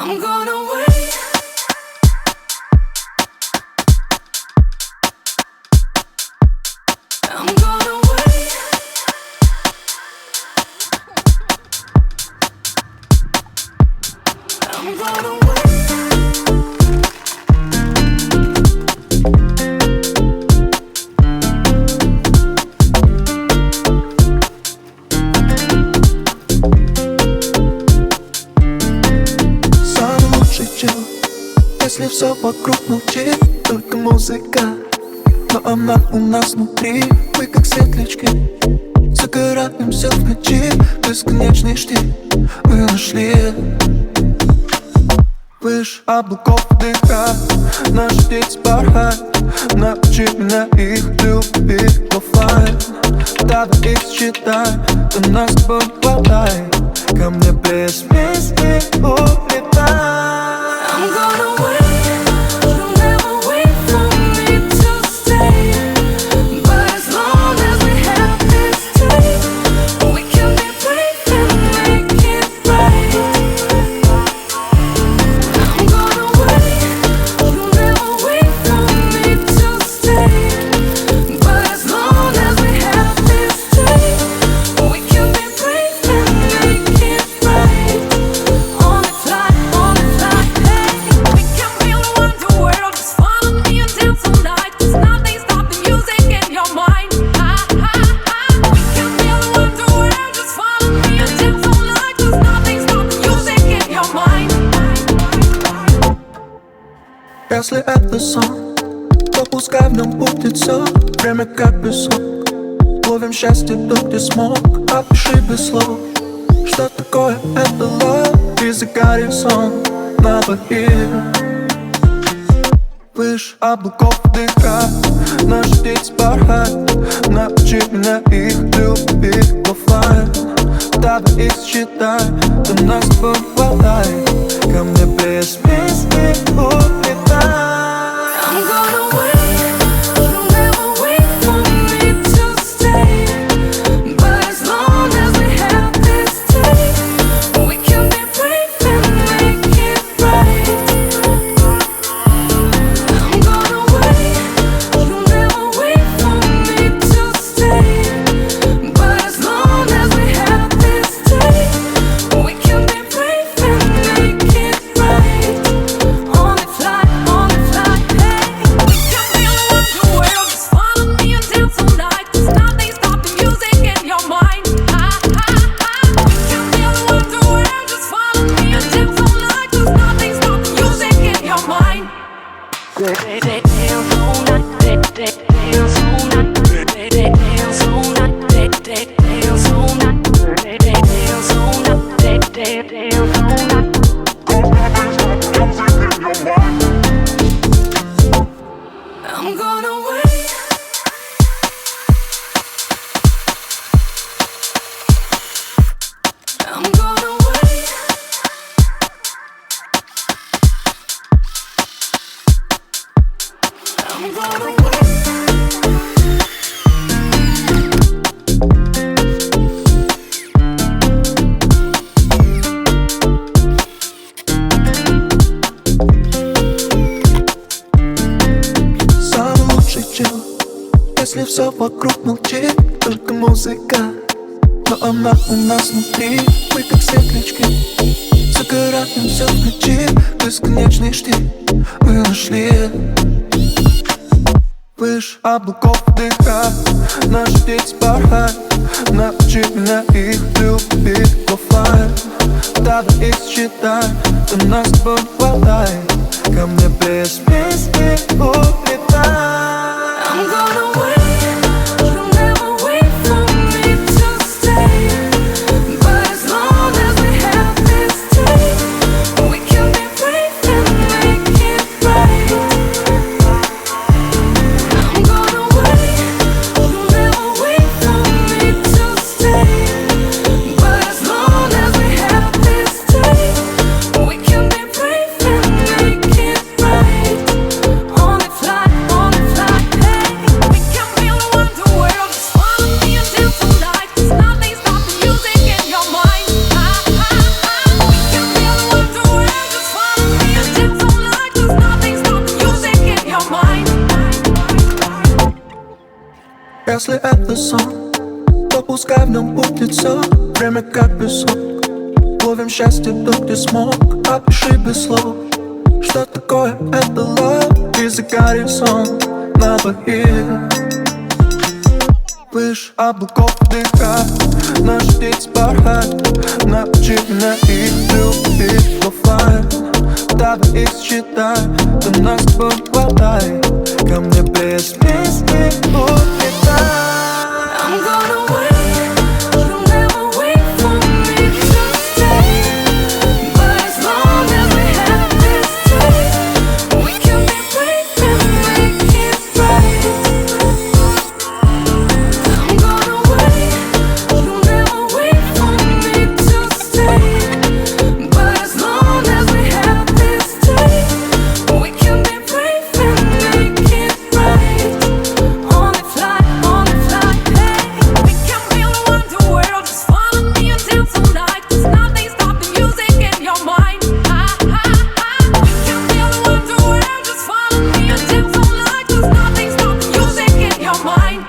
I'm gonna wait. I'm gonna wait. I'm gonna wait. Если все вокруг молчит, только музыка, но она у нас внутри. Мы как светлячки, загораемся в ночи. Бесконечный штиль мы нашли. Выше облаков вдыхать, наши дети порхать. Научи меня их любить в оффлайн. Давай их считай, до нас с тобой хватай. Ко мне без песни улетай. I'm gonna wait, you'll never wait for me to stay. But as long as we have this taste, we can be brave and make it right. I'm gonna wait, you'll never wait for me to stay. But as long as we have this taste, we can be brave and make it right. On the fly, on the fly. We can feel the world, just follow me and dance all night. There's nothing stop the music in your mind. We can feel the world, just follow me and dance all night. There's nothing stop the music in your mind. Если это сон, то пускай в нем будет все. Время как песок, ловим счастье тут, где смог. Опиши без слов, что такое это love. И загорим сон на двоих. Выше облаков вдыхать, наши дети порхать. Научи меня их любить в оффлайн. Давай их считай, до нас с тобой хватай. Ко мне без песни улетай. I'm gonna wait, you'll never wait for me to stay. But as long as we have this taste, we can be brave and make it right. I'm gonna wait, you'll never wait for me to stay. But as long as we have this taste, we can be brave and make it right. On the fly, on the fly, hey. We can feel the world, just follow me and dance all night. There's nothing stop the music in your mind. We can feel the world, just follow me and dance all night. There's nothing stop the music in your mind. Dance all night, dance all night, dance all night, dance all night, dance all night, dance all night. I'm gonna wait. I'm gonna wait. I'm gonna wait. Самый лучший чел, если все вокруг молчит, только музыка, но она у нас внутри. Мы как светлячки, загораемся в ночи. Бесконечный штиль мы нашли. Выше облаков вдыхать, наши дети порхать. Научи меня их любить в оффлайн. Давай их считай, до нас с тобой хватай. Ко мне без песни улетай. I'm gonna wait, you'll never wait for me to stay. But as long as we have this taste, we can be brave and make it right. I'm gonna wait, you'll never wait for me to stay. But as long as we have this taste, we can be brave and make it right. Если это сон, то пускай в нем будет все. Время как песок, ловим счастье тут, где смог. Опиши без слов, что такое это love. И за горизонт на двоих. Выше облаков вдыхать, наши дети порхать. Научи меня их любить в оффлайн. Давай их считай, до нас с тобой хватай. Ко мне без песни улетай. I'm gonna wait, you'll never wait for me to stay. But as long as we have this taste, we can be brave and make it right. I'm gonna wait, you'll never wait for me to stay. But as long as we have this taste, we can be brave and make it right. Only fly, hey. We can build a wonder world. Just follow me and dance all night. There's nothing stop the music in your mind. We can build a wonder world. Just follow me and dance all night. There's nothing stop the music in your mind.